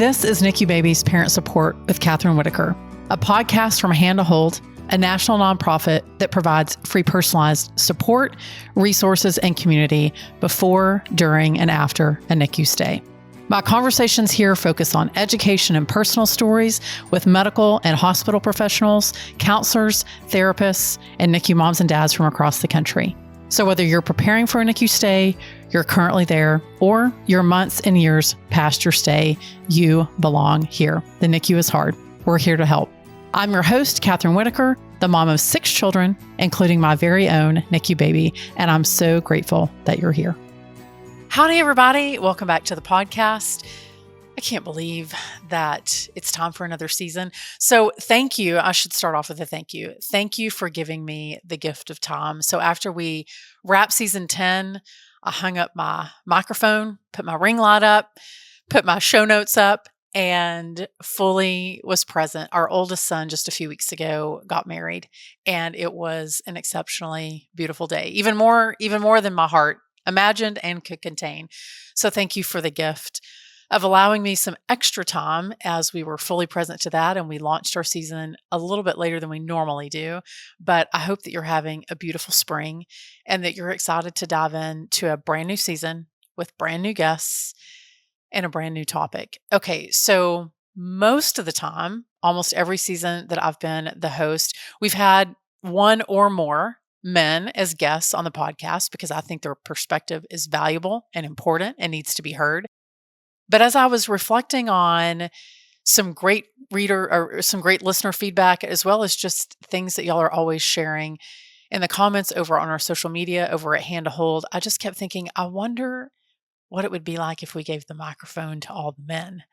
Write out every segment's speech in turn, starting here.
This is NICU Babies Parent Support with Kathryn Whitaker, a podcast from Hand to Hold, a national nonprofit that provides free personalized support, resources, and community before, during, and after a NICU stay. My conversations here focus on education and personal stories with medical and hospital professionals, counselors, therapists, and NICU moms and dads from across the country. So whether you're preparing for a NICU stay, you're currently there, or you're months and years past your stay, you belong here. The NICU is hard. We're here to help. I'm your host, Kathryn Whitaker, the mom of 6 children, including my very own NICU baby, and I'm so grateful that you're here. Howdy, everybody. Welcome back to the podcast. I can't believe that it's time for another season. So thank you. I should start off with a thank you. Thank you for giving me the gift of time. So after we wrap season 10, I hung up my microphone, put my ring light up, put my show notes up, and fully was present. Our oldest son just a few weeks ago got married, and it was an exceptionally beautiful day, even more than my heart imagined and could contain. So thank you for the gift of allowing me some extra time as we were fully present to that, and we launched our season a little bit later than we normally do. But I hope that you're having a beautiful spring and that you're excited to dive into a brand new season with brand new guests and a brand new topic. Okay, so most of the time, almost every season that I've been the host, we've had one or more men as guests on the podcast because I think their perspective is valuable and important and needs to be heard. But as I was reflecting on some great listener feedback, as well as just things that y'all are always sharing in the comments over on our social media, over at Hand to Hold, I just kept thinking, I wonder what it would be like if we gave the microphone to all the men.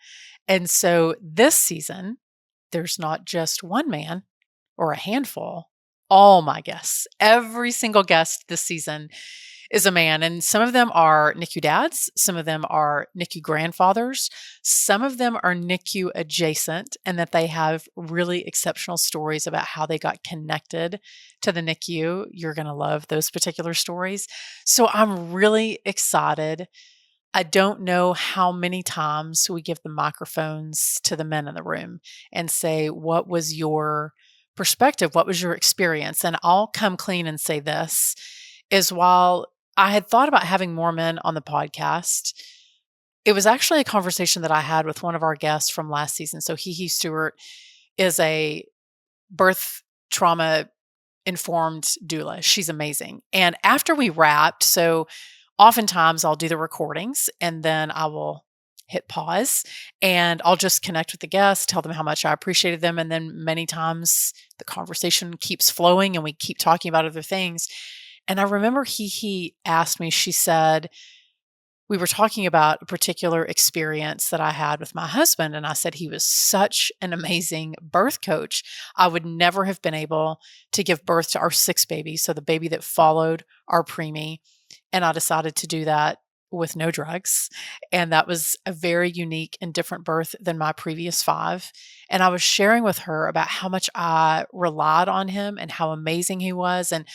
And so this season, there's not just one man or a handful. All my guests, every single guest this season is a man. And some of them are NICU dads. Some of them are NICU grandfathers. Some of them are NICU adjacent and that they have really exceptional stories about how they got connected to the NICU. You're going to love those particular stories. So I'm really excited. I don't know how many times we give the microphones to the men in the room and say, what was your perspective? What was your experience? And I'll come clean and say this is while I had thought about having more men on the podcast, it was actually a conversation that I had with one of our guests from last season. So He Stewart is a birth trauma informed doula. She's amazing. And after we wrapped, so oftentimes I'll do the recordings and then I will hit pause and I'll just connect with the guests, tell them how much I appreciated them. And then many times the conversation keeps flowing and we keep talking about other things. And I remember he asked me, she said, we were talking about a particular experience that I had with my husband. And I said, he was such an amazing birth coach. I would never have been able to give birth to our 6th baby. So the baby that followed our preemie. And I decided to do that with no drugs. And that was a very unique and different birth than my previous 5. And I was sharing with her about how much I relied on him and how amazing he was. And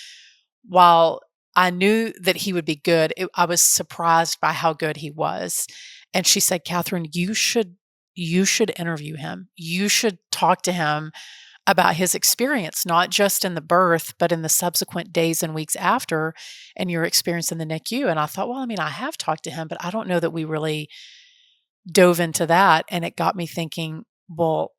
while I knew that he would be good, I was surprised by how good he was. And she said, Kathryn, you should interview him. You should talk to him about his experience, not just in the birth, but in the subsequent days and weeks after, and your experience in the NICU. And I thought, well, I have talked to him, but I don't know that we really dove into that. And it got me thinking, well,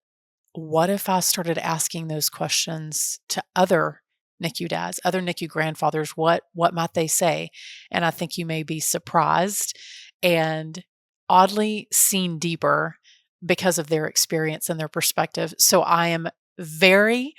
what if I started asking those questions to other NICU dads, other NICU grandfathers? What might they say? And I think you may be surprised and oddly seen deeper because of their experience and their perspective. So I am very,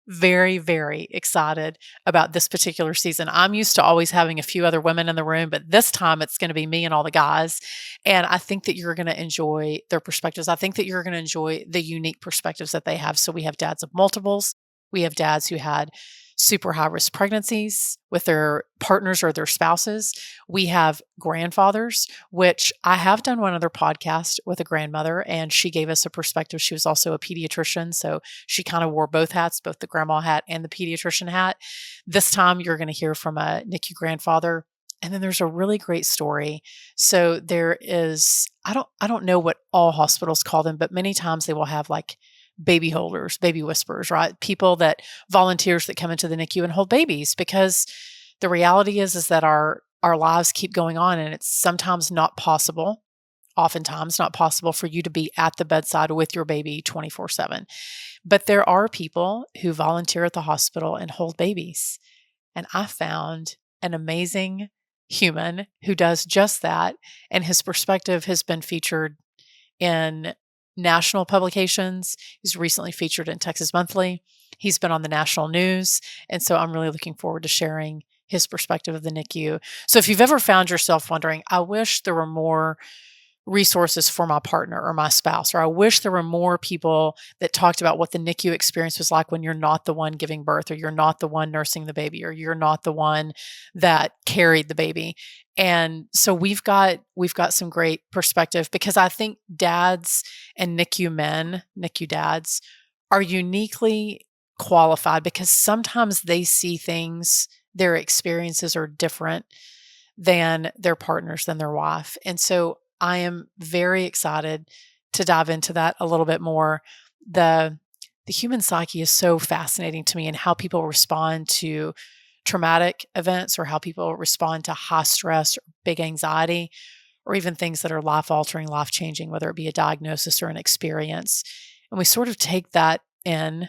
very, very excited about this particular season. I'm used to always having a few other women in the room, but this time it's going to be me and all the guys. And I think that you're going to enjoy their perspectives. I think that you're going to enjoy the unique perspectives that they have. So we have dads of multiples. We have dads who had super high-risk pregnancies with their partners or their spouses. We have grandfathers, which I have done one other podcast with a grandmother, and she gave us a perspective. She was also a pediatrician, so she kind of wore both hats, both the grandma hat and the pediatrician hat. This time, you're going to hear from a NICU grandfather And then there's a really great story. So there is, I don't know what all hospitals call them, but many times they will have like baby holders, baby whisperers, right? People that volunteers that come into the NICU and hold babies, because the reality is that our lives keep going on, and it's sometimes not possible, oftentimes not possible for you to be at the bedside with your baby 24/7. But there are people who volunteer at the hospital and hold babies. And I found an amazing human who does just that. And his perspective has been featured in national publications. He's recently featured in Texas Monthly. He's been on the national news. And so I'm really looking forward to sharing his perspective of the NICU. So if you've ever found yourself wondering, I wish there were more resources for my partner or my spouse, or I wish there were more people that talked about what the NICU experience was like when you're not the one giving birth, or you're not the one nursing the baby, or you're not the one that carried the baby. And so we've got some great perspective, because I think dads and NICU dads are uniquely qualified, because sometimes they see things, their experiences are different than their partners, than their wife. And so I am very excited to dive into that a little bit more. The human psyche is so fascinating to me, and how people respond to traumatic events, or how people respond to high stress or big anxiety, or even things that are life altering, life changing, whether it be a diagnosis or an experience. And we sort of take that in,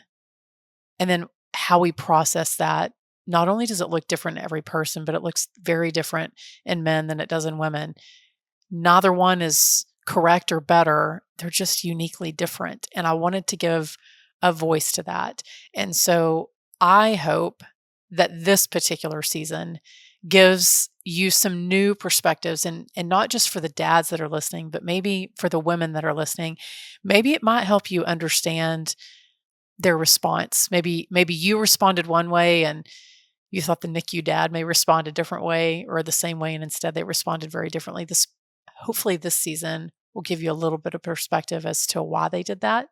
and then how we process that. Not only does it look different in every person, but it looks very different in men than it does in women. Neither one is correct or better. They're just uniquely different. And I wanted to give a voice to that. And so I hope that this particular season gives you some new perspectives, and not just for the dads that are listening, but maybe for the women that are listening. Maybe it might help you understand their response. Maybe you responded one way, and you thought the NICU dad may respond a different way, or the same way, and instead they responded very differently. Hopefully this season will give you a little bit of perspective as to why they did that,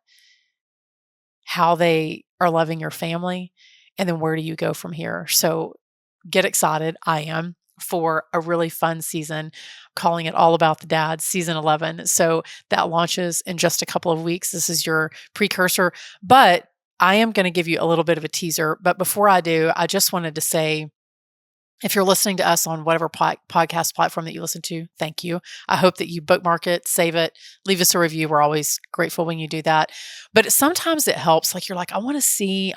how they are loving your family, and then where do you go from here. So get excited. I am, for a really fun season, calling it All About the Dads, season 11. So that launches in just a couple of weeks. This is your precursor, but I am going to give you a little bit of a teaser. But before I do, I just wanted to say, if you're listening to us on whatever podcast platform that you listen to, thank you. I hope that you bookmark it, save it, leave us a review. We're always grateful when you do that. But sometimes it helps. Like, you're like, I want to see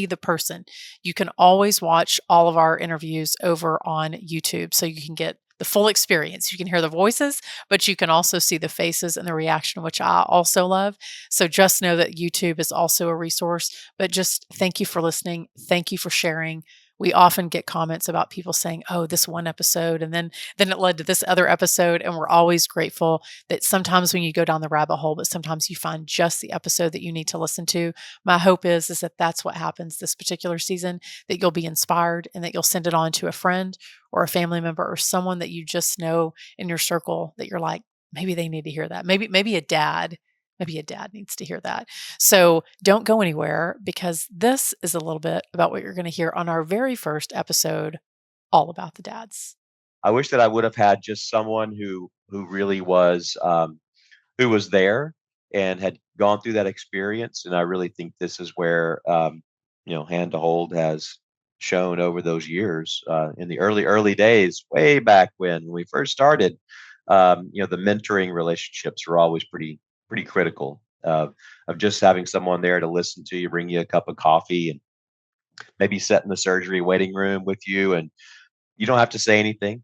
the person. You can always watch all of our interviews over on YouTube, so you can get the full experience. You can hear the voices, but you can also see the faces and the reaction, which I also love. So just know that YouTube is also a resource. But just thank you for listening. Thank you for sharing. We often get comments about people saying, oh, this one episode, and then it led to this other episode. And we're always grateful that sometimes when you go down the rabbit hole, but sometimes you find just the episode that you need to listen to. My hope is that that's what happens this particular season, that you'll be inspired, and that you'll send it on to a friend or a family member, or someone that you just know in your circle that you're like, maybe they need to hear that. Maybe a dad. Maybe a dad needs to hear that. So don't go anywhere, because this is a little bit about what you're going to hear on our very first episode, All About the Dads. I wish that I would have had just someone who really was who was there and had gone through that experience. And I really think this is where Hand to Hold has shown over those years, in the early days, way back when we first started. The mentoring relationships were always pretty critical, of just having someone there to listen to you, bring you a cup of coffee, and maybe sit in the surgery waiting room with you. And you don't have to say anything.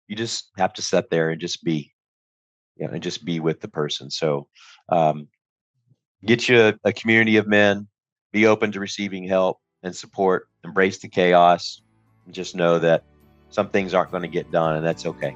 You just have to sit there and just be, and just be with the person. So get you a community of men, be open to receiving help and support, embrace the chaos, and just know that some things aren't going to get done, and that's okay.